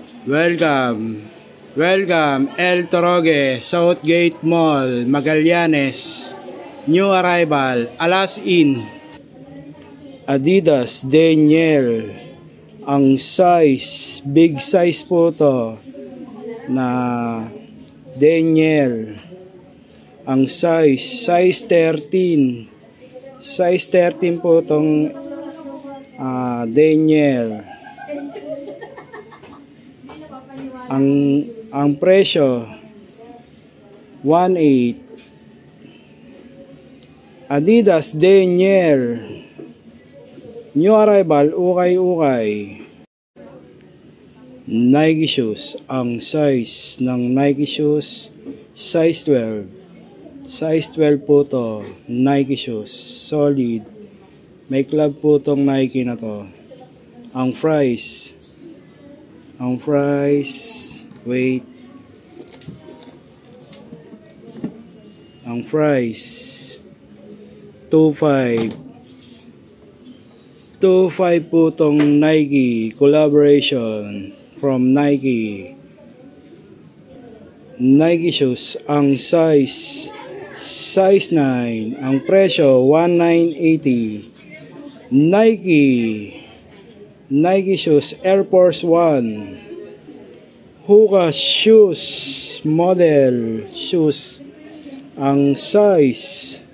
Welcome. Welcome El Torogue, Southgate Mall, Magallanes. New arrival, Alas Inn. Adidas Daniel. Ang size, big size po to na Daniel. Ang size 13. Size 13 po tong Daniel. Ang presyo 1.8. Adidas Daniel. New arrival, ukay-ukay. Nike shoes. Ang size ng Nike shoes size 12. Size 12 po to. Nike shoes. Solid. May club po tong Nike na to. Ang price. Wait. Ang price 2.5. 2.5 po tong Nike collaboration from Nike. Nike shoes. Ang size 9. Ang presyo 1,980. Nike shoes Air Force 1. Hoka shoes model shoes. Ang size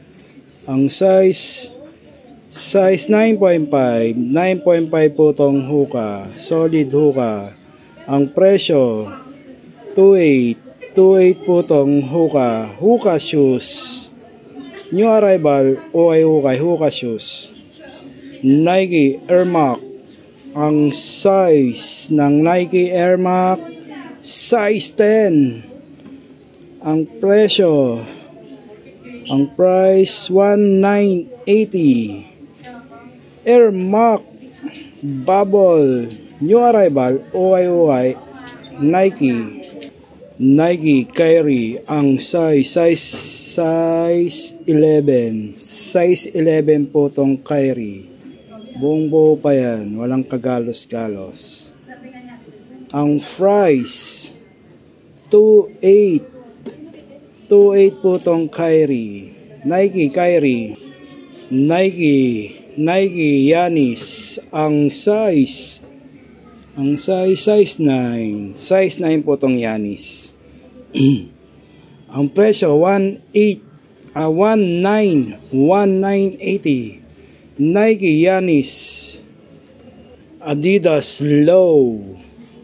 9.5. 9.5 po tong Hoka. Solid Hoka. Ang presyo 2.8. 2.8 po tong Hoka. Hoka shoes. New arrival, ukay-ukay, Hoka shoes. Nike Air Max. Ang size ng Nike Air Max size 10. Ang presyo, ang price 1,980. Air Max Bubble. New arrival, ukay-ukay, Nike Kyrie. Ang size 11. Size 11 po tong Kyrie. Buong buo pa yan, walang kagalos-galos. Ang price 2.8. 2.8 po tong Kyrie. Nike Kyrie. Nike Yanis. Ang size 9. Size 9 po tong Yanis. Ang presyo 1,980. Nike Yanis. Adidas Low.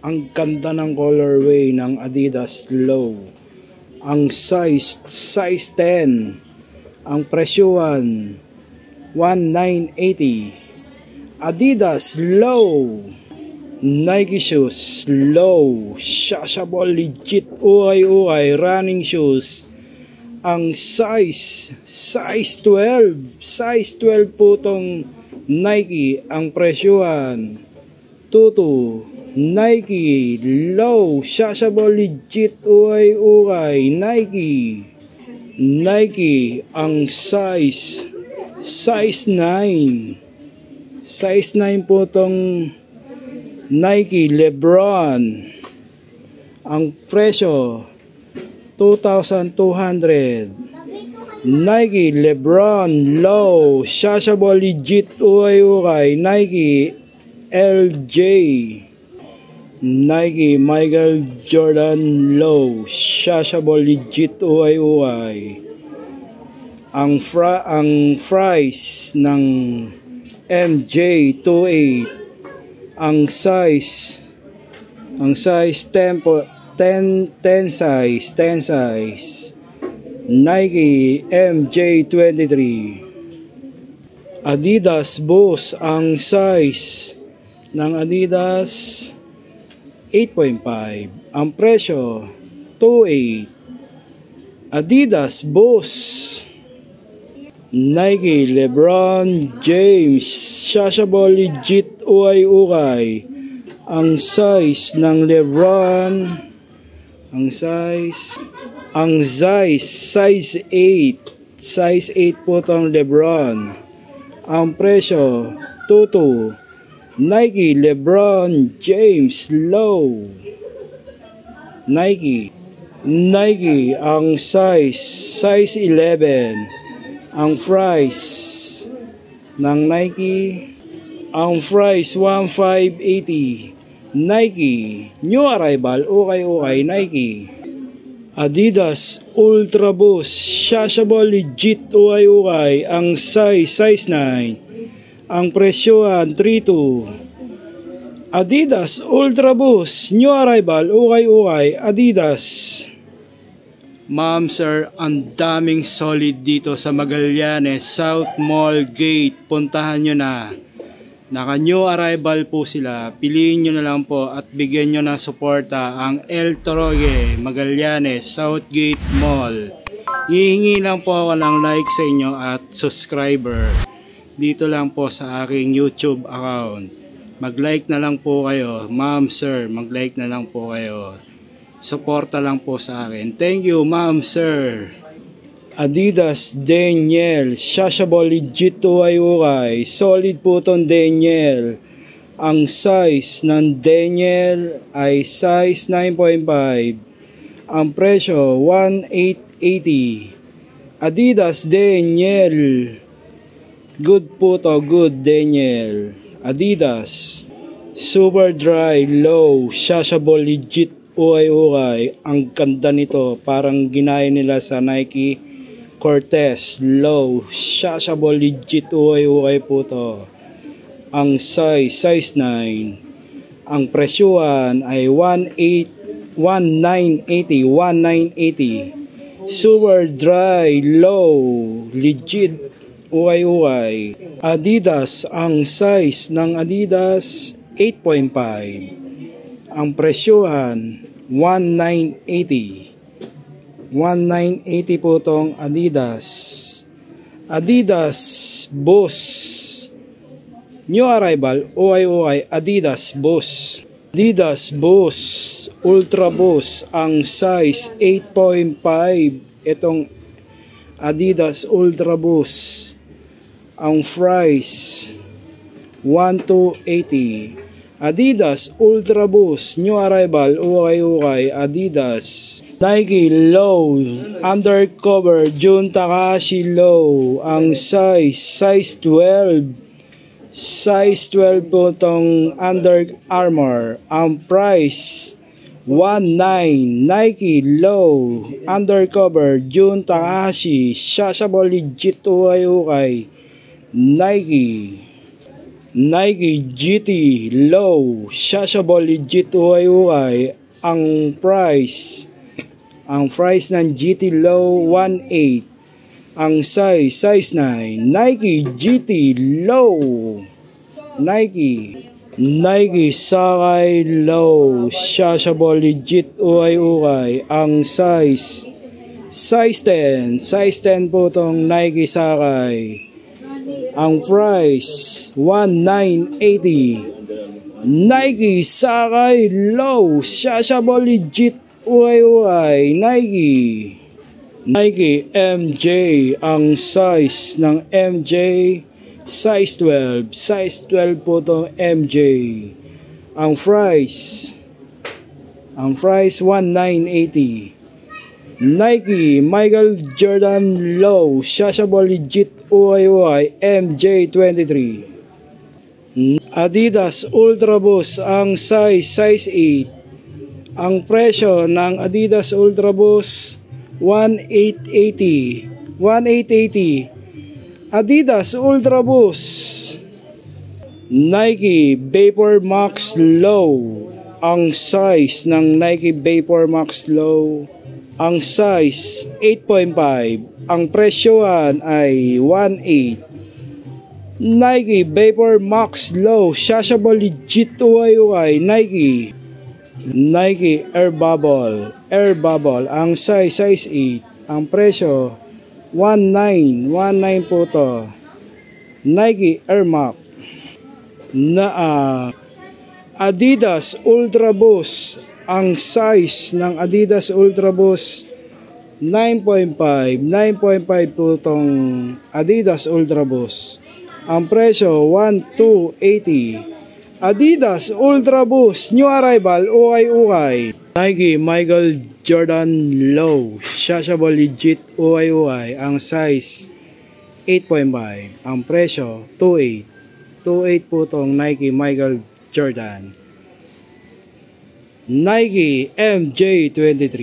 Ang ganda ng colorway ng Adidas Low. Ang size 10. Ang presyo 1,980. Adidas Low. Nike shoes Low. Shashable legit ukay-ukay running shoes. Ang size 12. Size 12 po tong Nike. Ang presyuhan 2.2. Nike Low. Shashable legit ukay-ukay. Nike. Ang size 9. Size 9 po tong Nike LeBron. Ang presyo 2,200. Nike LeBron Low. Shashable legit ukay-ukay. Nike LJ. Nike Michael Jordan Low. Shashable legit ukay-ukay. Ang price ng MJ 2.8. Ang size 10 size. Nike MJ23. Adidas Boost. Ang size ng Adidas 8.5. Ang presyo 2.8. Adidas Boost. Nike LeBron James. Shashable legit ukay-ukay. Ang size ng LeBron, size 8. Size 8 po tong LeBron. Ang presyo 2.2. Nike LeBron James Low. Nike. Nike, ang size 11. Ang price ng Nike, ang price 1580. Nike, new arrival, okay, Nike. Adidas Ultra Boost, washable, legit, okay, ang size 9. Ang presyohan 32. Adidas Ultra Boost, new arrival, okay, Adidas. Ma'am, sir, ang daming solid dito sa Magallanes, South Mall Gate. Puntahan nyo na. Naka new arrival po sila. Piliin nyo na lang po at bigyan nyo ng suporta ang El Torogue, Magallanes, Southgate Mall. Hihingi lang po ako ng like sa inyo at subscriber. Dito lang po sa aking YouTube account. Mag-like na lang po kayo. Ma'am, sir, mag-like na lang po kayo. Suporta lang po sa akin. Thank you, ma'am, sir. Adidas Daniel, washable, legit, okay. Solid po itong Daniel. Ang size ng Daniel ay size 9.5. Ang presyo 1880. Adidas Daniel. Good po to, good Daniel. Adidas Super Dry Low, washable, legit, okay. Ang ganda nito, parang ginaya nila sa Nike Cortez Low, washable, legit, okay po to. Ang size 9. Ang presyuhan ay 1980. Super Dry Low, legit, okay. Adidas, ang size ng Adidas 8.5. Ang presyohan 1980. 1980 po tong Adidas. Adidas Boost, new arrival, okay, Adidas Boost. Adidas Boost Ultra Boost, ang size 8.5. Itong Adidas Ultra Boost. Ang price 1280. Adidas Ultra Boost, new arrival, okay, Adidas. Nike Low Undercover Jun Takahashi Low, ang size 12. Size 12 po itong Under Armour. Ang price 19. Nike Low Undercover Jun Takahashi, washable, legit, okay. Nike GT Low, washable, legit, okay. Ang price ng GT Low 18. Ang size 9. Nike GT Low. Nike Sakay Low, washable, legit, okay. Ang size 10. Size 10 po itong Nike Sakay. Ang price 1980. Nike Sakay Low, washable, legit, okay. Nike MJ, ang size ng MJ size 12. Size 12 po itong MJ. Ang price 1980. Nike Michael Jordan Low, washable, legit, okay, MJ23. Adidas Ultra Boost, ang size 8. Ang presyo ng Adidas Ultra Boost 1880. Adidas Ultra Boost. Nike Vapor Max Low, ang size ng Nike Vapor Max Low, ang size 8.5. Ang presyohan ay 18. Nike Vapor Max Low, washable, legit, okay. Nike Air Bubble, ang size 8. Ang presyo 19 po to. Nike Air Max Adidas Ultra Boost, ang size ng Adidas Ultra Boost 9.5 po itong Adidas Ultra Boost. Ang presyo 1280. Adidas Ultra Boost New Arrival ukay-ukay. Nike Michael Jordan Low Shashable Legit ukay-ukay. Ang size 8.5. Ang presyo 2.8. 2.8 po tong Nike Michael Jordan. Nike MJ23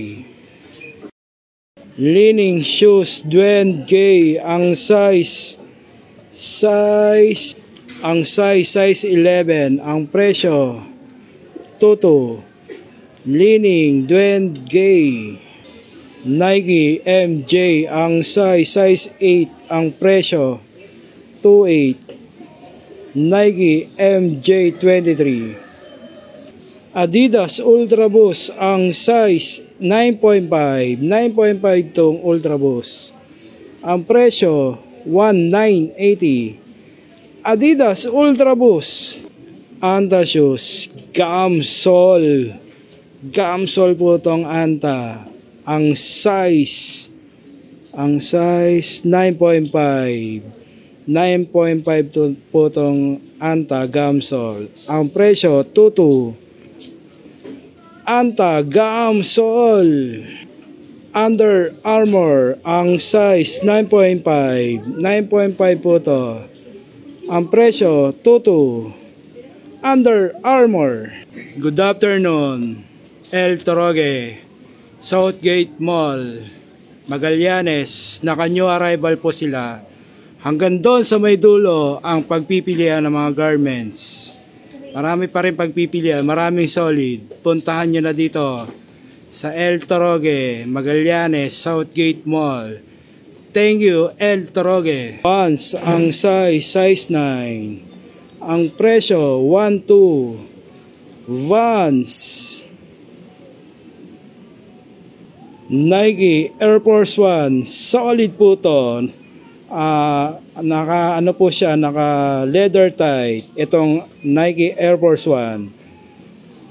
Leaning Shoes Dwayne Gay. Ang size 11. Ang presyo 2.2. Leaning Dwayne Gay. Nike MJ. Ang size 8. Ang presyo 2.8. Nike MJ23. Adidas Ultra Boost. Ang size 9.5. 9.5 tong Ultra Boost. Ang presyo 1,980. Adidas Ultra Boost Anta Shoes Gamsol. Gamsol po tong Anta. Ang size 9.5. 9.5 po tong Anta Gamsol. Ang presyo 2.2. Anta Gamsol. Under Armour. Ang size 9.5. 9.5 po to. Ang presyo 2.2. Under Armour. Good afternoon. El Torogue, Southgate Mall, Magallanes. Naka-new arrival po sila. Hanggang doon sa may dulo ang pagpipilian ng mga garments. Marami pa rin pagpipilian, maraming solid. Puntahan nyo na dito sa El Torogue, Magallanes, Southgate Mall. Thank you, El Torogue. Vans, ang size 9. Ang presyo 1.2. Vans. Nike Air Force One, solid po to. Naka leather tight itong Nike Air Force One.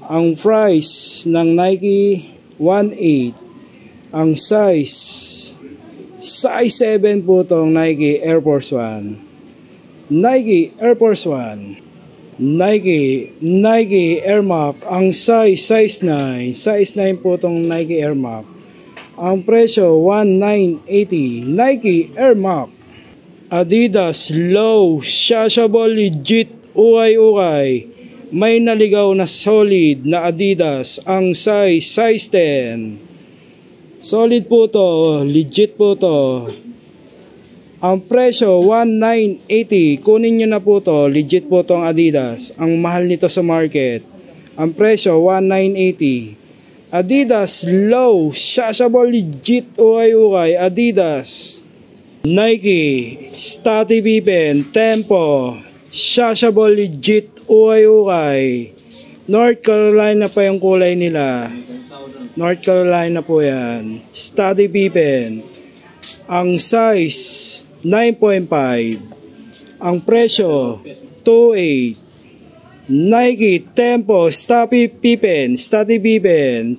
Ang price ng Nike 1.8. Ang size 7 po tong Nike Air Force One. Nike Air Force One. Nike Air Max. Ang size 9. Size 9 po tong Nike Air Max. Ang presyo 1,980. Nike Air Max. Adidas Low Shashable Legit ukay-ukay. May naligaw na solid na Adidas. Ang size 10. Solid po to, legit po to. Ang presyo 1,980. Kunin nyo na po to, legit po tong Adidas. Ang mahal nito sa market. Ang presyo 1,980. Adidas Low Shashable Legit ukay-ukay. Adidas. Nike Scottie Pippen Tempo Shashable Legit ukay-ukay. North Carolina pa yung kulay nila. North Carolina po yan. Scottie Pippen. Ang size 9.5. Ang presyo 2.8. Nike Tempo Scottie Pippen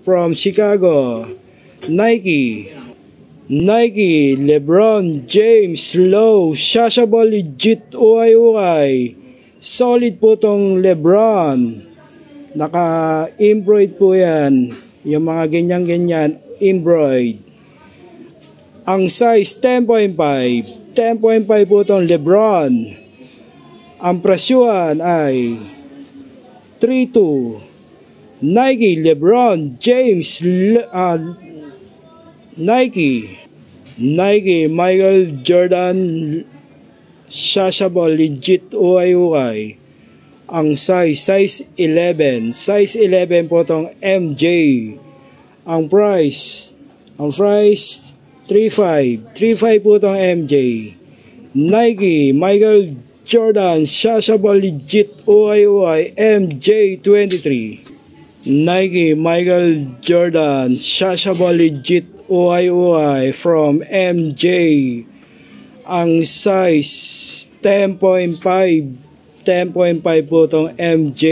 from Chicago. Nike LeBron James Low Shashable Legit ukay-ukay. Solid po tong LeBron. Naka-embroid po yan. Yung mga ganyan-ganyan, embroid. Ang size 10.5. 10.5 po itong LeBron. Ang presyuhan ay 3.2. Nike LeBron James Nike Michael Jordan Shashable Legit ukay-ukay. Ang size 11. Size 11 po tong MJ. Ang price 3.5. 3.5 po tong MJ. Nike Michael Jordan Shashable Legit ukay-ukay MJ23. Nike Michael Jordan Shashable Legit ukay-ukay from MJ. Ang size 10.5. 10.5 po itong MJ.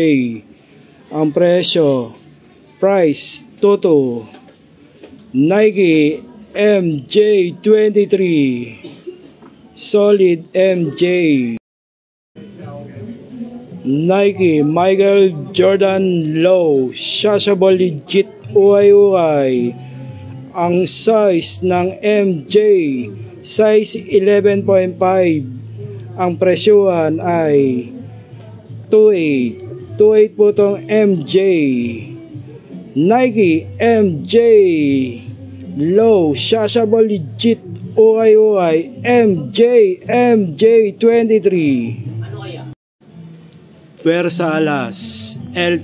Ang price 2.2. Nike MJ23. Solid MJ. Nike Michael Jordan Low Shashable Legit Uray. Ang size ng MJ size 11.5. Ang presyuhan ay 2.8 po tong MJ. Nike MJ Low Shashable Legit Uray MJ 23. Pwersa alas L